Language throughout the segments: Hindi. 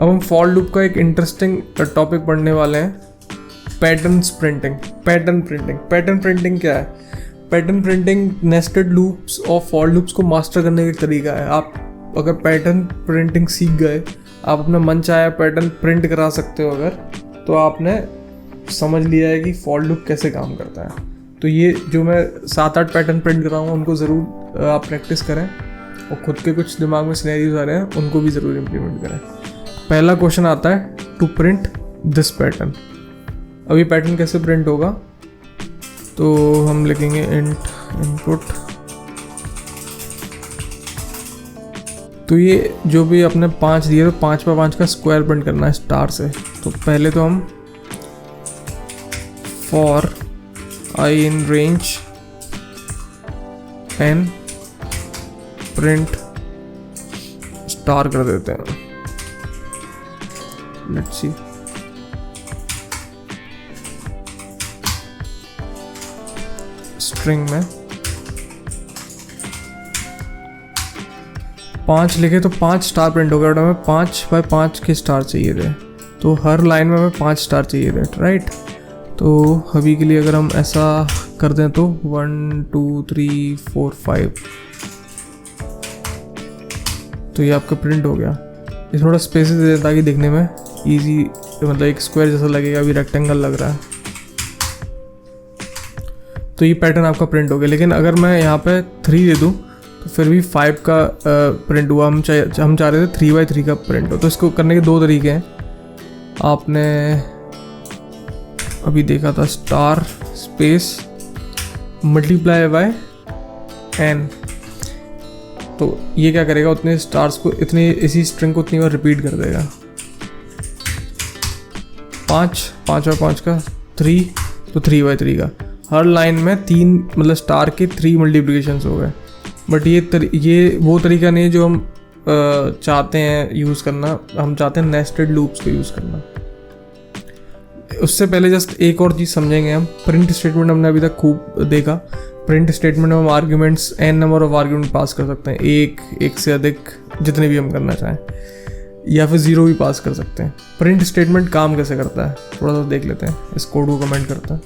अब हम फॉर लूप का एक इंटरेस्टिंग टॉपिक पढ़ने वाले हैं, पैटर्न प्रिंटिंग। पैटर्न प्रिंटिंग क्या है? पैटर्न प्रिंटिंग नेस्टेड लूप्स और फॉर लूप्स को मास्टर करने का तरीका है। आप अगर पैटर्न प्रिंटिंग सीख गए, आप अपना मन चाहे पैटर्न प्रिंट करा सकते हो अगर, तो आपने समझ लिया है कि फॉर लूप कैसे काम करता है। तो ये जो मैं 7-8 पैटर्न प्रिंट कर रहा हूँ उनको ज़रूर आप प्रैक्टिस करें, और ख़ुद के कुछ दिमाग में सिनेरियोज आ रहे हैं उनको भी ज़रूर इम्प्लीमेंट करें। पहला क्वेश्चन आता है, टू प्रिंट दिस पैटर्न। अब ये पैटर्न कैसे प्रिंट होगा? तो हम लिखेंगे इंट इनपुट। तो ये जो भी अपने 5 दिए, तो 5x5 का स्क्वायर प्रिंट करना है स्टार से। तो पहले तो हम for I in range n print star कर देते हैं। लेट्स सी, स्ट्रिंग में 5 लिखे तो 5 स्टार प्रिंट हो गया। और हमें 5x5 के स्टार चाहिए थे, तो हर लाइन में हमें 5 स्टार चाहिए थे, राइट। तो अभी के लिए अगर हम ऐसा कर दें तो 1 2 3 4 5, तो ये आपका प्रिंट हो गया। ये थोड़ा स्पेसेस दे ताकि दिखने में इजी, मतलब एक स्क्वायर जैसा लगेगा, अभी रेक्टेंगल लग रहा है। तो ये पैटर्न आपका प्रिंट हो गया। लेकिन अगर मैं यहाँ पे 3 दे दूँ तो फिर भी 5 का प्रिंट हुआ। हम चाह रहे थे 3x3 का प्रिंट हो। तो इसको करने के 2 तरीके हैं। आपने अभी देखा था star space multiply by n, तो ये क्या करेगा, उतने स्टार्स को, इतने इसी स्ट्रिंग को उतनी बार रिपीट कर देगा। 5x5 का 3, तो 3x3 का हर लाइन में 3, मतलब स्टार के 3 मल्टीप्लिकेशंस हो गए। बट ये वो तरीका नहीं जो हम चाहते हैं यूज़ करना। हम चाहते हैं नेस्टेड लूप्स को यूज़ करना। उससे पहले जस्ट एक और चीज़ समझेंगे हम। प्रिंट स्टेटमेंट हमने अभी तक खूब देखा। प्रिंट स्टेटमेंट में हम arguments n number of argument pass कर सकते हैं, एक से अधिक, जितने भी हम करना चाहें, या फिर 0 भी पास कर सकते हैं। प्रिंट स्टेटमेंट काम कैसे करता है थोड़ा सा देख लेते हैं। इस कोड को कमेंट करते हैं।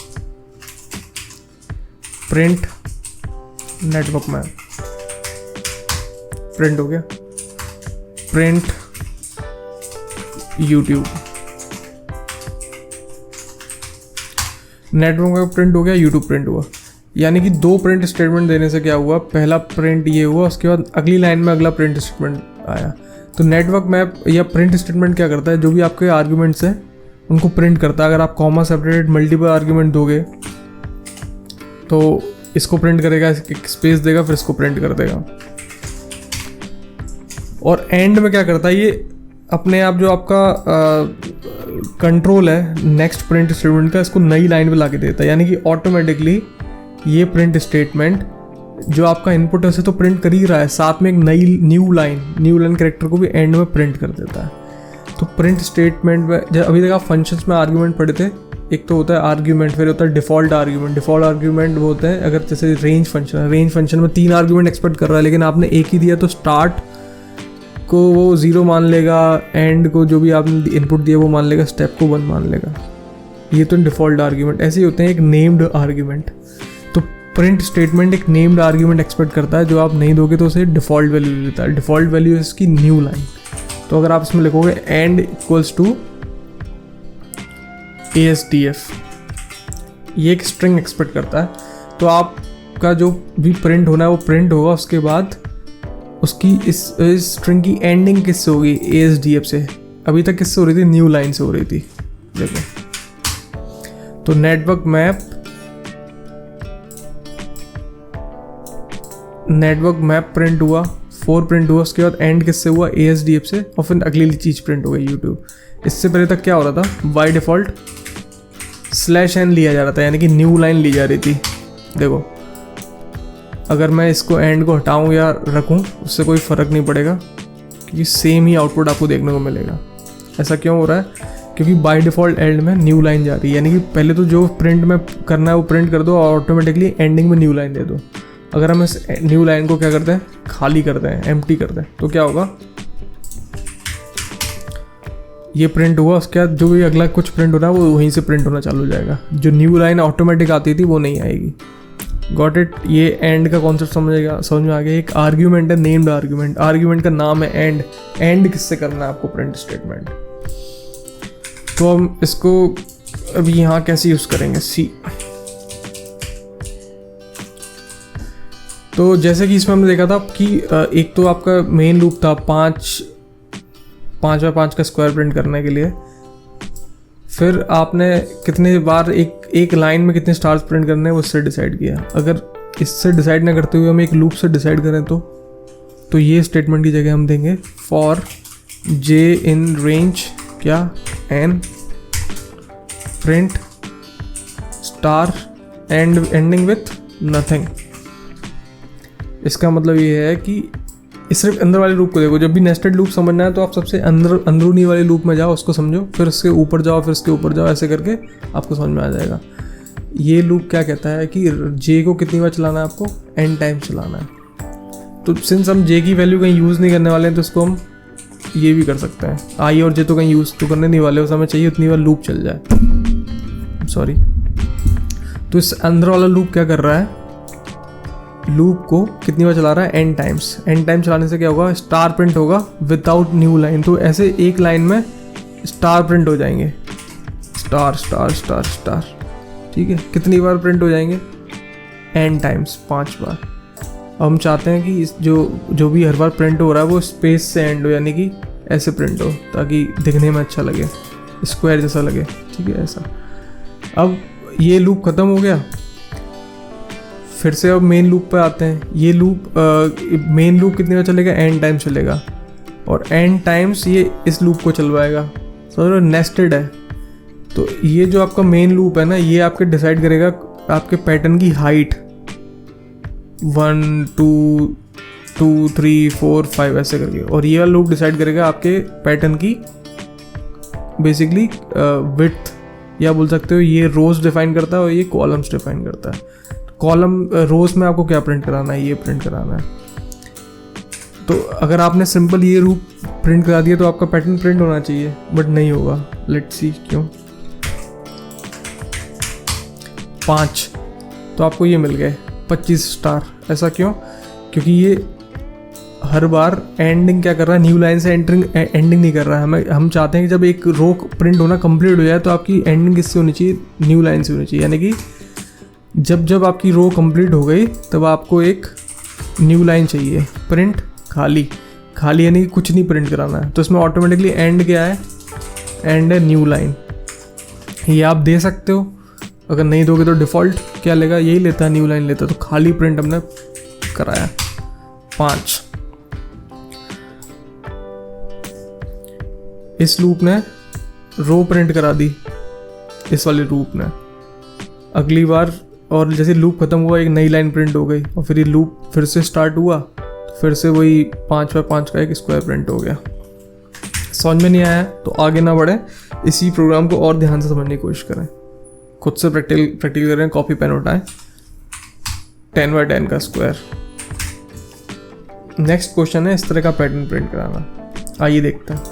प्रिंट नेटवर्क मैप प्रिंट हो गया। Print YouTube, network map print हो गया, यूट्यूब प्रिंट हुआ। यानी कि 2 प्रिंट स्टेटमेंट देने से क्या हुआ, पहला प्रिंट ये हुआ, उसके बाद अगली लाइन में अगला प्रिंट स्टेटमेंट आया। तो नेटवर्क मैप या प्रिंट स्टेटमेंट क्या करता है, जो भी आपके आर्ग्यूमेंट्स हैं उनको प्रिंट करता है। अगर आप कॉमा सेपरेटेड मल्टीपल आर्ग्यूमेंट दोगे तो इसको प्रिंट करेगा, एक स्पेस देगा, फिर इसको प्रिंट कर देगा। और एंड में क्या करता है, ये अपने आप जो आपका कंट्रोल है नेक्स्ट प्रिंट स्टेटमेंट का, इसको नई लाइन पे ला के देता है। यानी कि ऑटोमेटिकली ये प्रिंट स्टेटमेंट जो आपका इनपुट है उसे तो प्रिंट कर ही रहा है, साथ में एक न्यू लाइन कैरेक्टर को भी एंड में प्रिंट कर देता है। तो प्रिंट स्टेटमेंट में अभी तक आप फंक्शंस में आर्ग्यूमेंट पढ़े थे। एक तो होता है आर्ग्यूमेंट, फिर होता है डिफ़ॉल्ट आर्ग्यूमेंट वो होता है अगर जैसे रेंज फंक्शन में 3 आर्ग्यूमेंट एक्सपेक्ट कर रहा है, लेकिन आपने एक ही दिया, तो स्टार्ट को वो 0 मान लेगा, एंड को जो भी आपने इनपुट दिया वो मान लेगा, स्टेप को 1 मान लेगा। ये तो डिफ़ॉल्ट आर्ग्यूमेंट। ऐसे ही होते हैं एक नेम्ड आर्ग्यूमेंट। तो प्रिंट स्टेटमेंट एक नेम्ड आर्ग्यूमेंट एक्सपेक्ट करता है, जो आप नहीं दोगे तो उसे डिफ़ॉल्ट वैल्यू देता है। डिफ़ॉल्ट वैल्यू है इसकी न्यू लाइन। तो अगर आप इसमें लिखोगे एंड इक्वल्स टू ASDF, ये एक स्ट्रिंग एक्सपेक्ट करता है। तो आपका जो भी प्रिंट होना है वो प्रिंट होगा। उसके बाद उसकी इस स्ट्रिंग की एंडिंग किससे होगी, ASDF से। अभी तक किससे हो रही थी, न्यू लाइन से हो रही थी। देखो, तो नेटवर्क मैप प्रिंट हुआ, 4 प्रिंट हुआ। उसके बाद एंड किससे हुआ, ASDF से, और फिर अगली चीज़ प्रिंट हो गई यूट्यूब। इससे पहले तक क्या हो रहा था, बाय डिफ़ॉल्ट /n लिया जा रहा था, यानी कि न्यू लाइन ली जा रही थी। देखो, अगर मैं इसको एंड को हटाऊं या रखूं उससे कोई फ़र्क नहीं पड़ेगा, क्योंकि सेम ही आउटपुट आपको देखने को मिलेगा। ऐसा क्यों हो रहा है, क्योंकि बाय डिफ़ॉल्ट एंड में न्यू लाइन जा रही है। यानी कि पहले तो जो प्रिंट में करना है वो प्रिंट कर दो, और ऑटोमेटिकली एंडिंग में न्यू लाइन दे दो। अगर हम इस न्यू लाइन को क्या करते हैं, खाली करते हैं, एम्प्टी करते हैं, तो क्या होगा, ये प्रिंट हुआ, उसके बाद जो भी अगला कुछ प्रिंट हो रहा है वो वहीं से प्रिंट होना चालू हो जाएगा। जो न्यू लाइन ऑटोमेटिक आती थी वो नहीं आएगी। Got it? ये एंड का कॉन्सेप्ट समझ में आ गया। एक आर्ग्यूमेंट है, नेम्ड आर्ग्यूमेंट, आर्ग्यूमेंट का नाम है एंड। एंड किससे करना है आपको? Print statement. तो हम इसको अभी यहाँ कैसे यूज करेंगे? सी। तो जैसे कि इसमें हमने देखा था कि एक तो आपका मेन लूप था 5 बाय 5 का स्क्वायर प्रिंट करने के लिए। फिर आपने कितने बार एक लाइन में कितने स्टार्स प्रिंट करने हैं वो इससे डिसाइड किया। अगर इससे डिसाइड ना करते हुए हम एक लूप से डिसाइड करें तो ये स्टेटमेंट की जगह हम देंगे फॉर जे इन रेंज क्या n print star end ending with nothing. इसका मतलब ये है कि इस सिर्फ अंदर वाले लूप को देखो। जब भी नेस्टेड लूप समझना है तो आप सबसे अंदरूनी वाले लूप में जाओ, उसको समझो, फिर उसके ऊपर जाओ, फिर उसके ऊपर जाओ, ऐसे करके आपको समझ में आ जाएगा। ये लूप क्या कहता है कि जे को कितनी बार चलाना है आपको? एन टाइम चलाना है। तो सिंस हम जे की वैल्यू कहीं यूज़ नहीं करने वाले हैं तो इसको हम ये भी कर सकते हैं। आई और जे तो कहीं यूज़ तो करने नहीं वाले, उस हमें चाहिए उतनी बार लूप चल जाए। सॉरी। तो इस अंदर वाला लूप क्या कर रहा है? लूप को कितनी बार चला रहा है? N times. एन टाइम चलाने से क्या होगा? स्टार प्रिंट होगा विदाउट न्यू लाइन। तो ऐसे एक लाइन में स्टार प्रिंट हो जाएंगे, स्टार स्टार स्टार स्टार। ठीक है, कितनी बार प्रिंट हो जाएंगे? एन टाइम्स, 5 बार। अब हम चाहते हैं कि इस जो भी हर बार प्रिंट हो रहा है वो स्पेस से एंड हो, यानी कि ऐसे प्रिंट हो ताकि दिखने में अच्छा लगे, स्क्वायर जैसा लगे। ठीक है, ऐसा। अब ये लूप ख़त्म हो गया। फिर से अब मेन लूप पे आते हैं। ये लूप मेन लूप कितनी बार चलेगा? एन टाइम चलेगा, और एन टाइम्स ये इस लूप को चलवाएगा। तो नेस्टेड है। तो ये जो आपका मेन लूप है ना, ये आपके डिसाइड करेगा आपके पैटर्न की हाइट 1 2 2 3 4 5 ऐसे करके, और ये वाला लूप डिसाइड करेगा आपके पैटर्न की बेसिकली विड्थ, या बोल सकते हो ये रोज डिफाइन करता है और ये कॉलम्स डिफाइन करता है। कॉलम रोज में आपको क्या प्रिंट कराना है? ये प्रिंट कराना है। तो अगर आपने सिंपल ये रूप प्रिंट करा दिया तो आपका पैटर्न प्रिंट होना चाहिए, बट नहीं होगा। लेट्स सी क्यों। 5 तो आपको ये मिल गए 25 स्टार। ऐसा क्यों? क्योंकि ये हर बार एंडिंग क्या कर रहा है? न्यू लाइन से एंडिंग नहीं कर रहा है। हम चाहते हैं कि जब एक रो प्रिंट होना कंप्लीट हो जाए तो आपकी एंडिंग किससे होनी चाहिए? न्यू लाइन से होनी चाहिए। यानी कि जब आपकी रो कंप्लीट हो गई तब आपको एक न्यू लाइन चाहिए, प्रिंट खाली। खाली यानी कि कुछ नहीं प्रिंट कराना है। तो इसमें ऑटोमेटिकली एंड क्या है? एंड है न्यू लाइन। ये आप दे सकते हो, अगर नहीं दोगे तो डिफ़ॉल्ट क्या लेगा? यही लेता है, न्यू लाइन लेता है। तो खाली प्रिंट हमने कराया 5। इस लूप ने रो प्रिंट करा दी, इस वाले लूप ने। अगली बार और जैसे लूप ख़त्म हुआ एक नई लाइन प्रिंट हो गई, और फिर ये लूप फिर से स्टार्ट हुआ, फिर से वही 5 बाय 5 का एक स्क्वायर प्रिंट हो गया। समझ में नहीं आया तो आगे ना बढ़े, इसी प्रोग्राम को और ध्यान से समझने की कोशिश करें, खुद से प्रैक्टिकल करें। कॉपी पेन उठाएं, 10 बाय 10 का स्क्वायर। नेक्स्ट क्वेश्चन है इस तरह का पैटर्न प्रिंट कराना। आइए देखते हैं।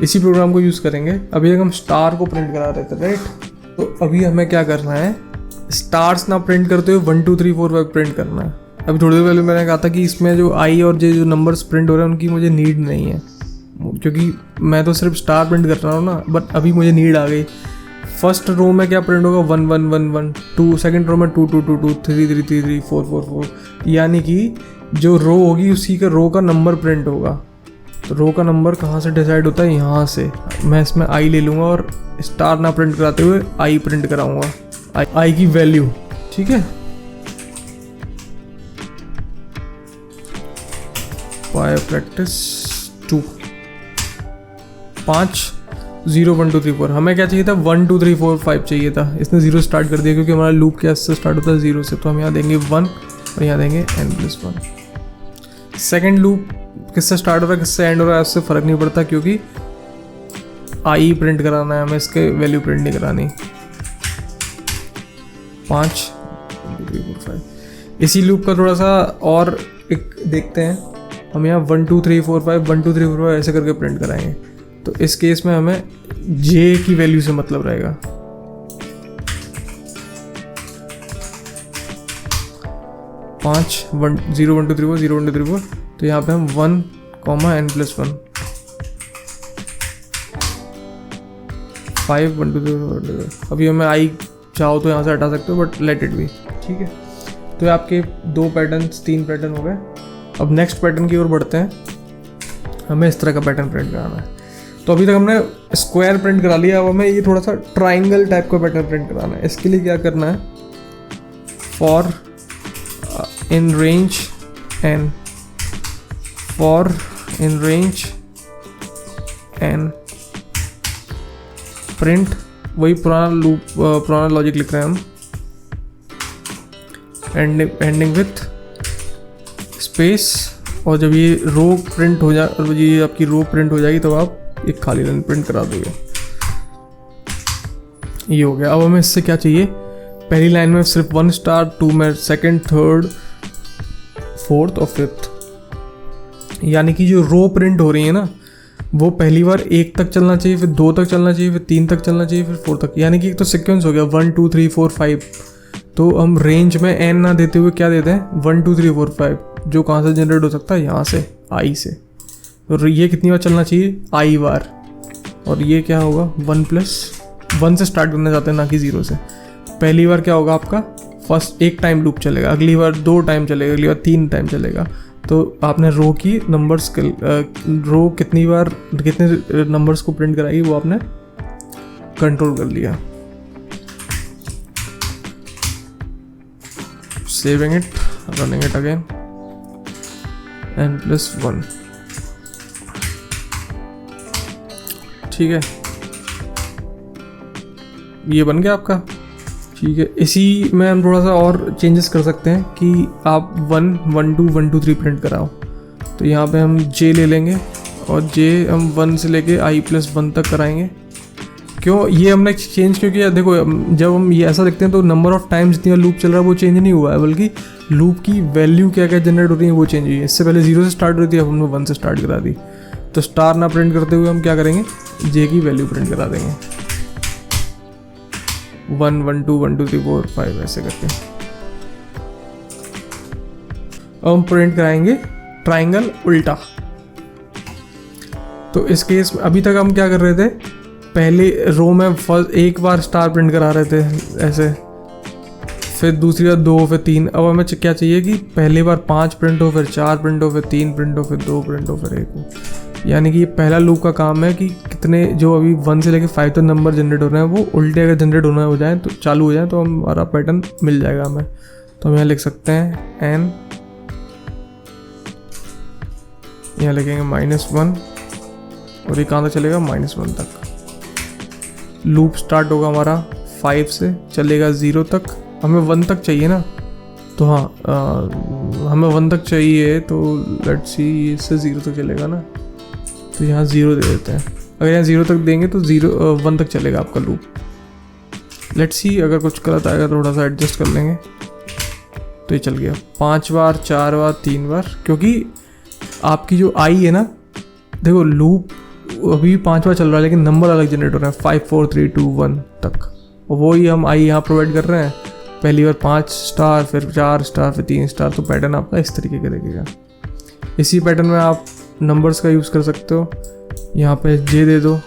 इसी प्रोग्राम को यूज़ करेंगे। अभी तक हम स्टार को प्रिंट करा रहे थे, राइट? तो अभी हमें क्या करना है? स्टार्स ना प्रिंट करते हुए 1 2 3 4 5 प्रिंट करना है। अभी थोड़ी देर पहले मैंने कहा था कि इसमें जो आई और जे जो नंबर्स प्रिंट हो रहे हैं उनकी मुझे नीड नहीं है, क्योंकि मैं तो सिर्फ स्टार प्रिंट कर रहा हूँ ना। बट अभी मुझे नीड आ गई। फर्स्ट रो में क्या प्रिंट होगा? 1 1 1 1 2। सेकेंड रो में 2 2 2 2 3 3 3 3 4 4 4। यानी कि जो रो होगी उसी का रो का नंबर प्रिंट होगा। तो रो का नंबर कहाँ से डिसाइड होता है? यहाँ से। मैं इसमें आई ले लूँगा और स्टार ना प्रिंट कराते हुए आई प्रिंट कराऊंगा, आई की वैल्यू। ठीक है, बाय प्रैक्टिस 2 5 0 1 2 3 4। हमें क्या चाहिए था? 1 2 3 4 5 चाहिए था। इसने 0 स्टार्ट कर दिया क्योंकि हमारा लूप क्या से स्टार्ट होता है? 0 से। तो हम यहाँ देंगे 1 और यहाँ देंगे n+1। सेकेंड लूप किससे स्टार्ट हो रहा है किससे एंड हो रहा है उससे फ़र्क नहीं पड़ता, क्योंकि आई प्रिंट कराना है हमें, इसके वैल्यू प्रिंट नहीं करानी। 5 इसी लूप का थोड़ा सा और एक देखते हैं। हम यहाँ 1 2 3 4 5 1 2 3 4 5 ऐसे करके प्रिंट कराएंगे। तो इस केस में हमें जे की वैल्यू से मतलब रहेगा। पाँच 0 1 2 3 4 0 1 2 3 4, तो यहाँ पे हम 1 n+1 5 1 2 3। अभी हमें आई चाहो तो यहाँ से हटा सकते हो, बट लेट इट बी, ठीक है। तो ये आपके 2 पैटर्न्स 3 पैटर्न हो गए। अब नेक्स्ट पैटर्न की ओर बढ़ते हैं। हमें इस तरह का पैटर्न प्रिंट कराना है। तो अभी तक हमने स्क्वायर प्रिंट करा लिया, अब हमें ये थोड़ा सा ट्राइंगल टाइप का पैटर्न प्रिंट कराना है। इसके लिए क्या करना है, for in range n, for in range n print, वही पुराना लूप पुराना लॉजिक लिख रहे हैं हम, एंडिंग विथ स्पेस। और जब ये रो प्रिंट हो जाए, ये आपकी रो प्रिंट हो जाएगी, तब आप एक खाली लाइन प्रिंट करा दोगे। ये हो गया। अब हमें इससे क्या चाहिए, पहली लाइन में सिर्फ 1 स्टार, 2 में सेकंड, थर्ड, फोर्थ और फिफ्थ। यानी कि जो रो प्रिंट हो रही है ना, वो पहली बार 1 तक चलना चाहिए, फिर 2 तक चलना चाहिए, फिर 3 तक चलना चाहिए, फिर 4 तक। यानी कि एक तो सिक्वेंस हो गया 1 2 3 4 5। तो हम रेंज में एन ना देते हुए क्या देते हैं, 1 2 3 4 5, जो कहाँ से जनरेट हो सकता है, यहाँ से, आई से। तो ये कितनी बार चलना चाहिए, आई बार। और ये क्या होगा, 1+1 से स्टार्ट करना चाहते हैं, ना कि 0 से। पहली बार क्या होगा आपका, फर्स्ट एक टाइम लूप चलेगा, अगली बार 2 टाइम चलेगा, अगली बार 3 टाइम चलेगा। तो आपने रो की नंबर्स, रो कितनी बार कितने नंबर्स को प्रिंट कराएगी वो आपने कंट्रोल कर लिया। Saving it, running it again, n+1, ठीक है। ये बन गया आपका, ठीक है। इसी में हम थोड़ा सा और चेंजेस कर सकते हैं कि आप 1 1 2 1 2 3 प्रिंट कराओ। तो यहाँ पे हम जे ले लेंगे और जे हम 1 से लेके i+1 तक कराएंगे। क्यों ये हमने चेंज क्यों किया, देखो जब हम ये ऐसा देखते हैं तो नंबर ऑफ टाइम्स जितनी लूप चल रहा है वो चेंज नहीं हुआ है, बल्कि लूप की वैल्यू क्या क्या जनरेट हो रही है वो चेंज हुई है। इससे पहले 0 से स्टार्ट हो रही थी, अब हमने 1 से स्टार्ट करा दी। तो स्टार ना प्रिंट करते हुए हम क्या करेंगे, जे की वैल्यू प्रिंट करा देंगे, 1 1 2 1 2 3 4 5 ऐसे करके। अब हम प्रिंट कराएंगे ट्राइंगल उल्टा। तो इस केस में अभी तक हम क्या कर रहे थे, पहले रो में फर्स्ट एक बार स्टार प्रिंट करा रहे थे ऐसे, फिर दूसरी बार 2, फिर 3। अब हमें क्या चाहिए कि पहली बार 5 प्रिंट हो, फिर 4 प्रिंट हो, फिर 3 प्रिंट हो, फिर 2 प्रिंट हो, फिर 1 हो। यानी कि ये पहला लूप का काम है कि कितने जो अभी 1 से लेके 5 तक नंबर जनरेट हो रहे हैं वो उल्टे अगर जनरेट होना हो जाए तो चालू हो जाए तो हमारा पैटर्न मिल जाएगा हमें। तो हम यहाँ लिख सकते हैं n, यहाँ लिखेंगे -1 और ये कहाँ तक चलेगा, -1 तक। लूप स्टार्ट होगा हमारा 5 से, चलेगा 0 तक। हमें 1 तक चाहिए ना, तो हाँ हमें 1 तक चाहिए, तो लेट्स सी इससे 0 तक चलेगा ना, तो यहाँ 0 दे देते हैं। अगर यहाँ 0 तक देंगे तो 1 तक चलेगा आपका लूप। लेट्स सी अगर कुछ गलत आएगा थोड़ा सा एडजस्ट कर लेंगे। तो ये चल गया 5 बार, 4 बार, 3 बार, क्योंकि आपकी जो आई है ना, देखो लूप अभी 5 बार चल रहा है लेकिन नंबर अलग जनरेट हो रहे हैं 5 4 3 2 1 तक। और वो ही हम आई यहाँ प्रोवाइड कर रहे हैं, पहली बार 5 स्टार, फिर 4 स्टार, फिर 3 स्टार। तो पैटर्न आपका इस तरीके का दिखेगा। इसी पैटर्न में आप नंबर्स का यूज़ कर सकते हो। यहाँ पे जे दे दो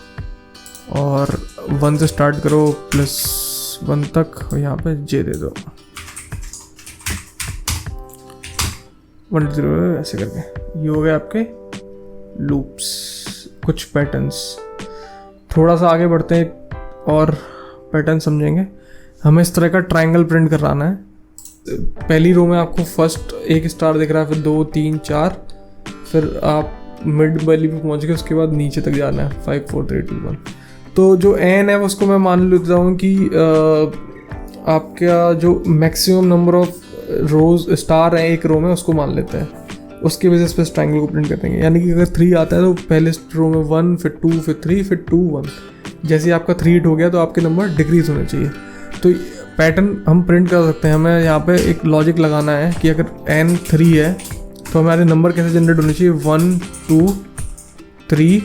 और 1 से स्टार्ट करो +1 तक, और यहाँ पे जे दे दो 1 2 3 ऐसे करके। ये हो गए आपके लूप्स, कुछ पैटर्न्स। थोड़ा सा आगे बढ़ते हैं और पैटर्न समझेंगे। हमें इस तरह का ट्रायंगल प्रिंट कराना है। पहली रो में आपको फर्स्ट 1 स्टार दिख रहा है, फिर 2 3 4, फिर आप मिड वैल्यू पे पहुंच गए, उसके बाद नीचे तक जाना है 5 4 3 2 1। तो जो एन है उसको मैं मान लेता हूँ कि आपका जो maximum number of rose star है एक रो में उसको मान लेते हैं, उसके बेसिस पे ट्रायंगल को प्रिंट कर देंगे। यानी कि अगर 3 आता है तो पहले रो में 1, फिर 2, फिर 3, फिर 2 1। जैसे आपका 3 हिट हो गया तो आपके नंबर डिक्रीज होने चाहिए। तो पैटर्न हम प्रिंट कर सकते हैं। हमें यहाँ पे एक लॉजिक लगाना है कि अगर n 3 है तो हमारे नंबर कैसे जनरेट होने चाहिए, 1 2 3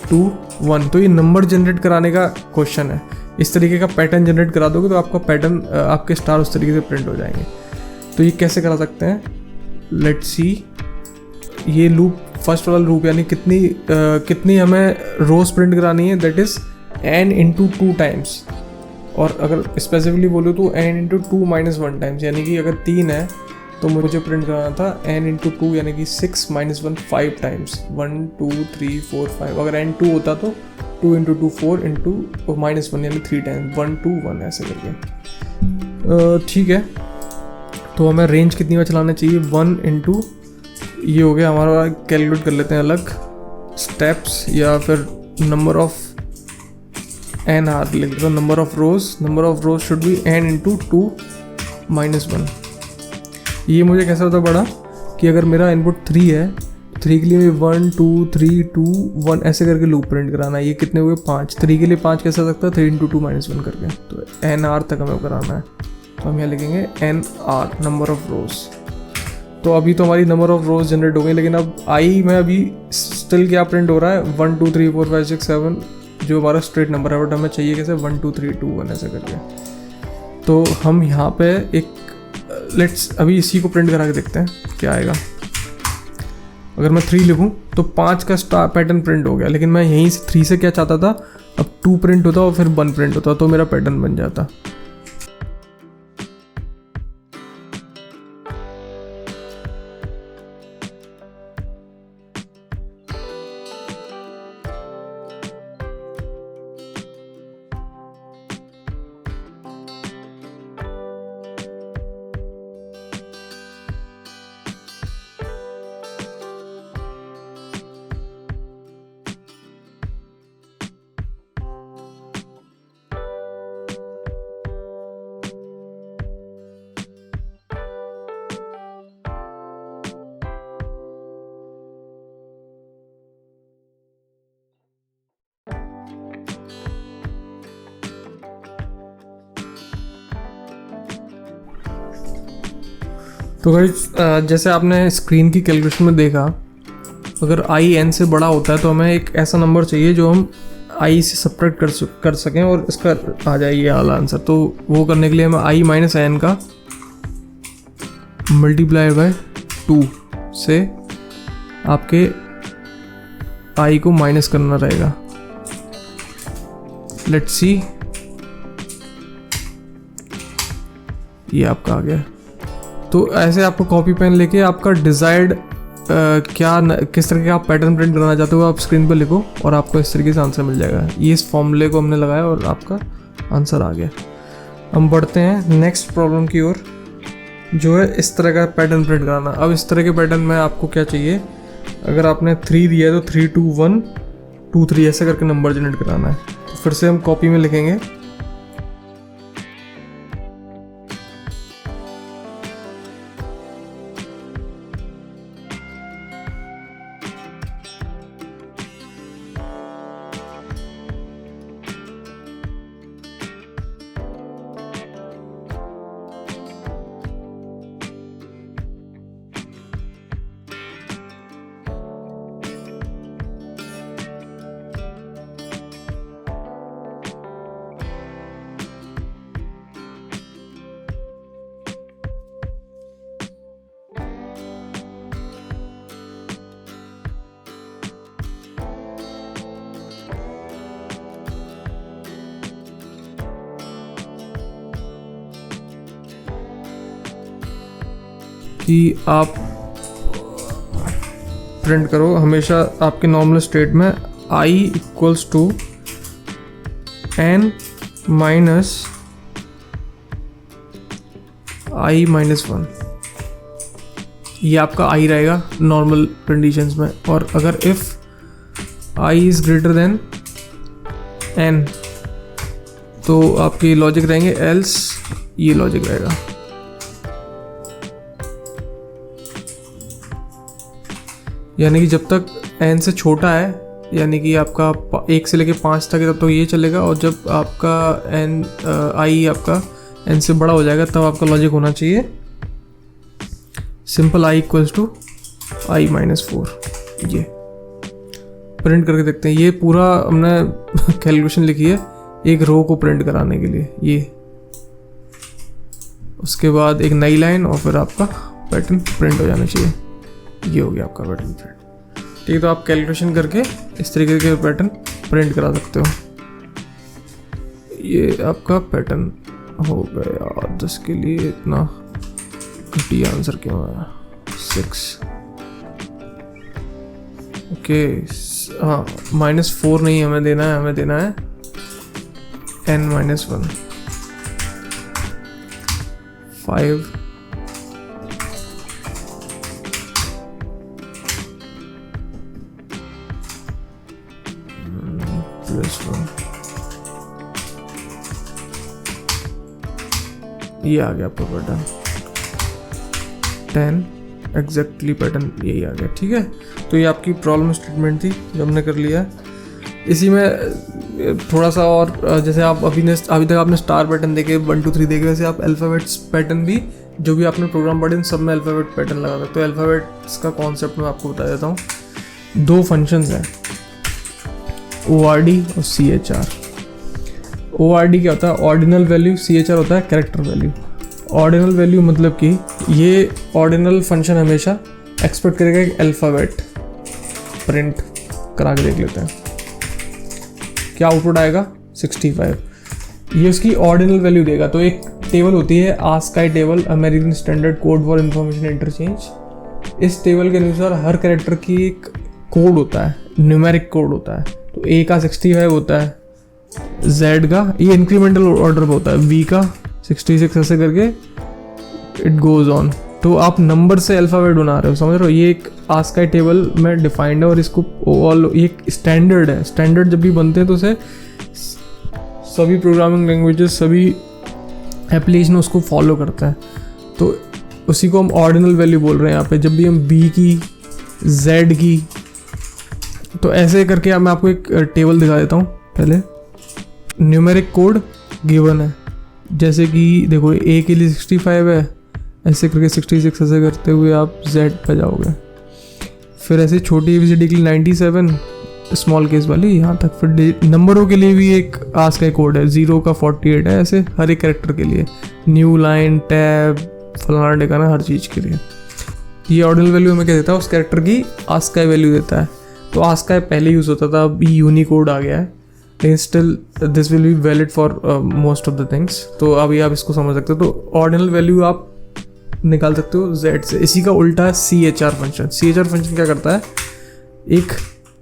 2 1। तो ये नंबर जनरेट कराने का क्वेश्चन है। इस तरीके का पैटर्न जनरेट करा दोगे तो आपका पैटर्न, आपके स्टार उस तरीके से प्रिंट हो जाएंगे। तो ये कैसे करा सकते हैं, लेट्स सी। ये लूप, फर्स्ट वाला लूप, यानी कितनी हमें रोज प्रिंट करानी है, that is n into 2 times. और अगर स्पेसिफिकली बोलूँ तो n इंटू 2 माइनस 1 टाइम्स, यानी कि अगर 3 है तो मुझे प्रिंट कराना था n इंटू 2 यानी कि 6 माइनस 1 5 टाइम्स, 1 2 3 4 5। अगर n 2 होता तो 2 इंटू 2 4 इंटू माइनस 1 यानी 3 टाइम्स, 1 2 1 ऐसे करके। ठीक है, तो हमें रेंज कितनी बार चलाना चाहिए, 1 इंटू, ये हो गया हमारा, कैलकुलेट कर लेते हैं अलग स्टेप्स, या फिर नंबर ऑफ n आर लिख दो, number of rose should be n into 2 minus 1। ये मुझे कैसा होता पड़ा कि अगर मेरा इनपुट 3 है, 3 के लिए 1 2 3 2 1 ऐसे करके लूप प्रिंट कराना है। ये कितने हुए, 5। 3 के लिए 5 कैसे हो सकता है, 3 इंटू 2 माइनस 1 करके। तो एन आर तक हमें कराना है, तो हम यहाँ लिखेंगे n r, number of rows. तो अभी तो हमारी नंबर ऑफ रोज जनरेट हो गई, लेकिन अब आई में अभी स्टिल क्या प्रिंट हो रहा है, 1 2 3 4 5 6 7 जो हमारा स्ट्रेट नंबर है, बट हमें चाहिए कैसे 1 2 3 2 1 ऐसे करके। तो हम यहाँ पे एक लेट्स अभी इसी को प्रिंट करा के देखते हैं क्या आएगा। अगर मैं 3 लिखूँ तो 5 का पैटर्न प्रिंट हो गया, लेकिन मैं यहीं से 3 से क्या चाहता था, अब 2 प्रिंट होता और फिर 1 प्रिंट होता, तो मेरा पैटर्न बन जाता। तो गाइस जैसे आपने स्क्रीन की कैलकुलेशन में देखा, अगर आई एन से बड़ा होता है तो हमें एक ऐसा नंबर चाहिए जो हम आई से सब्ट्रैक्ट कर सकें और इसका आ जाए ये वाला आंसर। तो वो करने के लिए हमें आई माइनस एन का मल्टीप्लाई बाय 2 से आपके आई को माइनस करना रहेगा। लेट्स सी, ये आपका आ गया। तो ऐसे आपको कॉपी पेन लेके आपका डिजायर्ड किस तरह का आप पैटर्न प्रिंट करना चाहते हो आप स्क्रीन पर लिखो और आपको इस तरीके से आंसर मिल जाएगा। ये इस फॉर्मूले को हमने लगाया और आपका आंसर आ गया। हम बढ़ते हैं नेक्स्ट प्रॉब्लम की ओर, जो है इस तरह का पैटर्न प्रिंट कराना। अब इस तरह के पैटर्न में आपको क्या चाहिए, अगर आपने 3 दिया है तो 3 2 1 2 3 ऐसे करके नंबर जनरेट कराना है। तो फिर से हम कॉपी में लिखेंगे कि आप प्रिंट करो हमेशा आपके नॉर्मल स्टेट में i equals to n minus i minus 1। ये आपका i रहेगा नॉर्मल कंडीशंस में। और अगर if i is greater than n तो आपके लॉजिक रहेंगे एल्स ये लॉजिक रहेगा। यानी कि जब तक n से छोटा है, यानी कि आपका 1 से लेके 5 तक है, तब तो ये चलेगा। और जब आपका i आपका n से बड़ा हो जाएगा तब आपका लॉजिक होना चाहिए simple i equals to i minus 4। ये प्रिंट करके देखते हैं। ये पूरा हमने कैलकुलेशन लिखी है एक रो को प्रिंट कराने के लिए, ये उसके बाद एक नई लाइन और फिर आपका पैटर्न प्रिंट हो जाना चाहिए। ये हो गया आपका पैटर्न प्रिंट। ठीक है, तो आप कैलकुलेशन करके इस तरीके के पैटर्न प्रिंट करा सकते हो। ये आपका पैटर्न हो गया। 10 के लिए इतना घटिया आंसर क्यों आया? 6। ओके, हाँ -4 नहीं हमें देना है, हमें देना है n-1 5 +1। ये आ गया आपका पैटर्न 10 एग्जैक्टली पैटर्न यही आ गया। ठीक है, तो ये आपकी प्रॉब्लम स्टेटमेंट थी जो हमने कर लिया है। इसी में थोड़ा सा और, जैसे आप अभी तक आपने स्टार पैटर्न देखे, 1 2 3 देखे, वैसे आप अल्फ़ाबेट्स पैटर्न भी जो भी आपने प्रोग्राम पढ़े इन सब में अल्फ़ाबेट पैटर्न लगा सकते हो। अल्फ़ाबेट्स का कॉन्सेप्ट मैं आपको बता देता हूँ। 2 फंक्शंस हैं, ORD और CHR। ORD क्या होता है? Ordinal value. CHR होता है कैरेक्टर वैल्यू। ऑर्डिनल वैल्यू मतलब कि ये ऑर्डिनल फंक्शन हमेशा एक्सपेक्ट करेगा एक अल्फ़ाबेट प्रिंट करा के देख लेते हैं, क्या आउटपुट आएगा? 65। ये उसकी ऑर्डिनल वैल्यू देगा। तो एक टेबल होती है ASCII table, American standard code for information interchange. इस टेबल के अनुसार हर कैरेक्टर की एक कोड होता है, न्यूमेरिक कोड होता है। तो A का 65 होता है, Z का, ये इंक्रीमेंटल ऑर्डर पे होता है, V का 66, ऐसे करके इट गोज ऑन। तो आप नंबर से अल्फ़ाबेट बना रहे हो, समझ रहे हो? ये एक ASCII टेबल में डिफाइंड है और इसको ऑल ये एक स्टैंडर्ड है। स्टैंडर्ड जब भी बनते हैं तो उसे सभी प्रोग्रामिंग लैंग्वेजेस, सभी एप्लीकेशन उसको फॉलो करता है। तो उसी को हम ऑर्डिनल वैल्यू बोल रहे हैं यहाँ पे। जब भी हम B की, Z की, तो ऐसे करके मैं आपको एक टेबल दिखा देता हूँ। पहले न्यूमेरिक कोड गिवन है, जैसे कि देखो A के लिए 65 है, ऐसे करके 66 ऐसे करते हुए आप Z पे जाओगे। फिर ऐसे छोटी ABCD के लिए 97 स्मॉल केस वाली यहाँ तक। फिर नंबरों के लिए भी एक ASCII कोड है, 0 का 48 है, ऐसे हर एक कैरेक्टर के लिए, न्यू लाइन, टैब, फलाना ठिकाना, हर चीज़ के लिए। ये ऑर्डिनल वैल्यू हमें क्या देता है? उस कैरेक्टर की ASCII वैल्यू देता है। तो ASCII पहले यूज़ होता था, अब यूनिकोड आ गया है, लेकिन still this will be valid for most of the things. तो अभी आप इसको समझ सकते हो। तो ऑर्डिनल वैल्यू आप निकाल सकते हो Z से। इसी का उल्टा है CHR फंक्शन। CHR फंक्शन क्या करता है? एक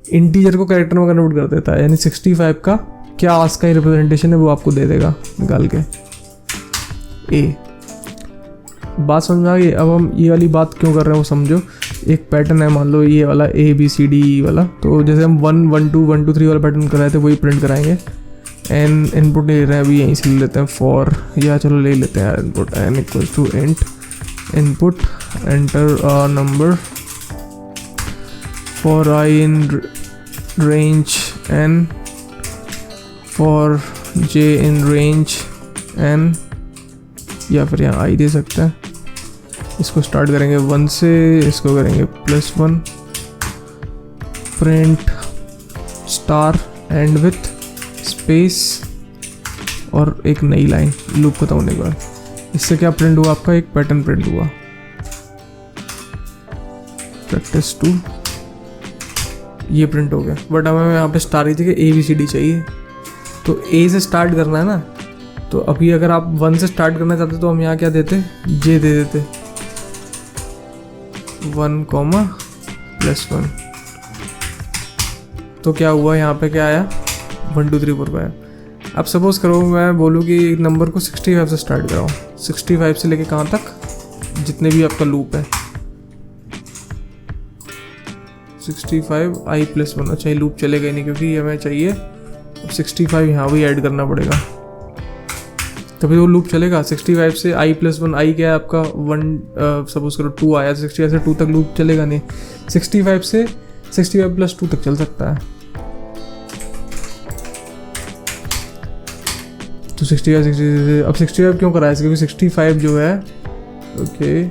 इंटीजर को कैरेक्टर में कन्वर्ट कर देता है, यानी 65 का क्या ASCII रिप्रेजेंटेशन है वो आपको दे देगा निकाल के। A बात समझ में आ गई? अब हम ये वाली बात क्यों कर रहे हैं वो समझो। एक पैटर्न है, मान लो ये वाला ABCD वाला, तो जैसे हम 1 1 2 1 2 3 वाला पैटर्न कराए थे वही प्रिंट कराएंगे। n इनपुट ले रहे हैं, अभी यहीं से ले लेते हैं फॉर, या चलो ले लेते हैं input n = int input enter a number for I in range n for j in range n, या फिर यहाँ I दे सकते हैं। इसको स्टार्ट करेंगे 1 से, इसको करेंगे +1, print star and with space और एक नई लाइन लूप खत्म होने के बाद। इससे क्या प्रिंट हुआ? आपका एक पैटर्न प्रिंट हुआ, practice 2, ये प्रिंट हो गया। बट हमें यहाँ पे स्टार ही थी कि ABCD चाहिए, तो A से स्टार्ट करना है ना। तो अभी अगर आप 1 से स्टार्ट करना चाहते तो हम यहाँ क्या देते? J दे देते, 1, +1। तो क्या हुआ यहाँ पे? क्या आया? 1 2 3 4 5। अब सपोज करो मैं बोलूँ कि नंबर को 65 से स्टार्ट कराओ, 65 से लेके कहाँ तक? जितने भी आपका लूप है 65 I +1। अच्छा, ये लूप चलेगा ही नहीं क्योंकि हमें चाहिए 65 यहाँ भी ऐड करना पड़ेगा, तभी वो लूप चलेगा। 65 से I +1, I क्या है आपका 1, सपोज करो 2 आया, 65 से 2 तक लूप चलेगा नहीं। 65 से 65 + 2 तक चल सकता है। तो 65 अब 65 क्यों कराया? क्योंकि 65 जो है, ओके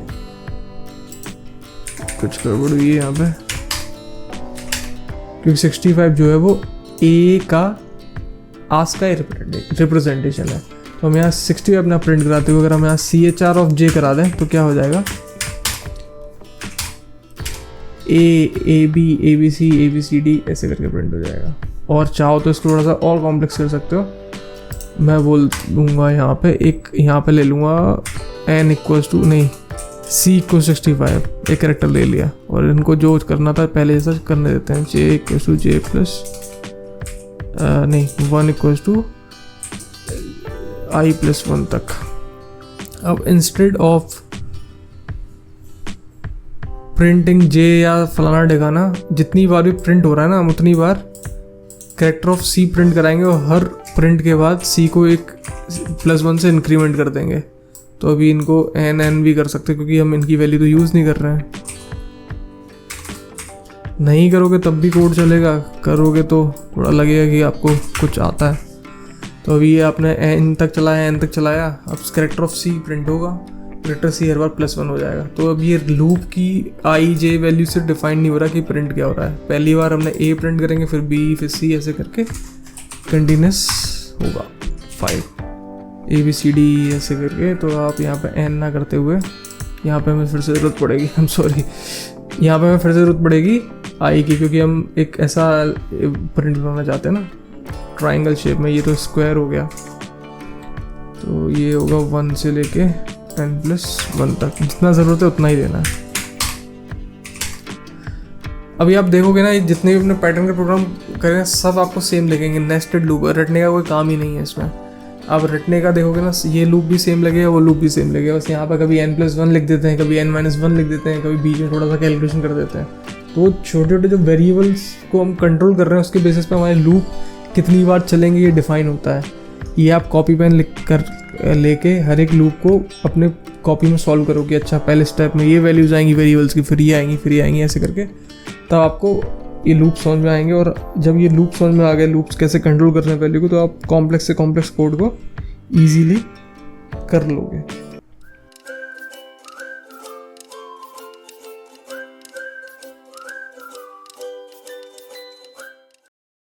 कुछ गड़बड़ हुई है यहाँ पे। क्योंकि 65 जो है वो ए का आस का रिप्रेजेंटेशन है। तो हम यहाँ 60 अपना प्रिंट कराते हुए अगर हम यहाँ CHR ऑफ J करा दें तो क्या हो जाएगा, ABCD ऐसे करके प्रिंट हो जाएगा। और चाहो तो इसको थोड़ा सा और कॉम्प्लेक्स कर सकते हो, मैं बोल दूंगा यहाँ पे यहाँ पे ले लूँगा n इक्वल्स टू नहीं C इक्वल 65, एक कैरेक्टर ले लिया और इनको जो करना था पहले जैसा करने देते हैं, J equals to J plus 1 equals to I plus 1 तक। अब इंस्टेड ऑफ प्रिंटिंग J या फलाना ढिकाना, जितनी बार भी प्रिंट हो रहा है ना, हम उतनी बार कैरेक्टर ऑफ C प्रिंट कराएंगे और हर प्रिंट के बाद C को एक +1 से इंक्रीमेंट कर देंगे। तो अभी इनको n भी कर सकते हैं क्योंकि हम इनकी वैल्यू तो यूज़ नहीं कर रहे हैं। नहीं करोगे तब भी कोड चलेगा, करोगे तो थोड़ा लगेगा कि आपको कुछ आता है। तो अभी ये आपने n तक चलाया, अब कैरेक्टर ऑफ C प्रिंट होगा, कैरेक्टर C हर बार +1 हो जाएगा। तो अब ये लूप की i-j वैल्यू से डिफाइन नहीं हो रहा कि प्रिंट क्या हो रहा है। पहली बार हमने A प्रिंट करेंगे, फिर B, फिर C, ऐसे करके कंटिन्यूस होगा 5 ABCD ऐसे करके। तो आप यहाँ पे n ना करते हुए यहाँ पे हमें फिर से ज़रूरत पड़ेगी, यहाँ पे हमें फिर से ज़रूरत पड़ेगी i की, क्योंकि हम एक ऐसा प्रिंट बनाना चाहते हैं ना ट्राइंगल शेप में। ये तो स्क्वायर हो गया, तो ये होगा 1 से लेके n+1 तक, जितना ज़रूरत है उतना ही देना है। अभी आप देखोगे ना, जितने भी अपने पैटर्न के प्रोग्राम करें सब आपको सेम लगेंगे, नेस्टेड लूप, रटने का कोई काम ही नहीं है इसमें। आप रटने का देखोगे ना, ये लूप भी सेम लगेगा, वो लूप भी सेम लगेगा, बस यहाँ पर कभी n+1 लिख देते हैं, कभी n-1 लिख देते हैं, कभी बीच में थोड़ा सा कैलकुलेशन कर देते हैं। तो छोटे छोटे जो वेरिएबल्स को हम कंट्रोल कर रहे हैं उसके बेसिस पे हमारे लूप कितनी बार चलेंगे ये डिफाइन होता है। ये आप कॉपी पेन लिख कर लेके हर एक लूप को अपने कॉपी में सॉल्व करोगे। अच्छा, पहले स्टेप में ये वैल्यूज आएंगी वेरिएबल्स की, फिर ये आएंगी, ऐसे करके तब आपको ये लूप समझ में आएंगे। और जब ये लूप समझ में आ गए, लूप्स कैसे कंट्रोल करने हैं वैल्यू को, तो आप कॉम्प्लेक्स से कॉम्प्लेक्स कोड को ईजीली कर लोगे।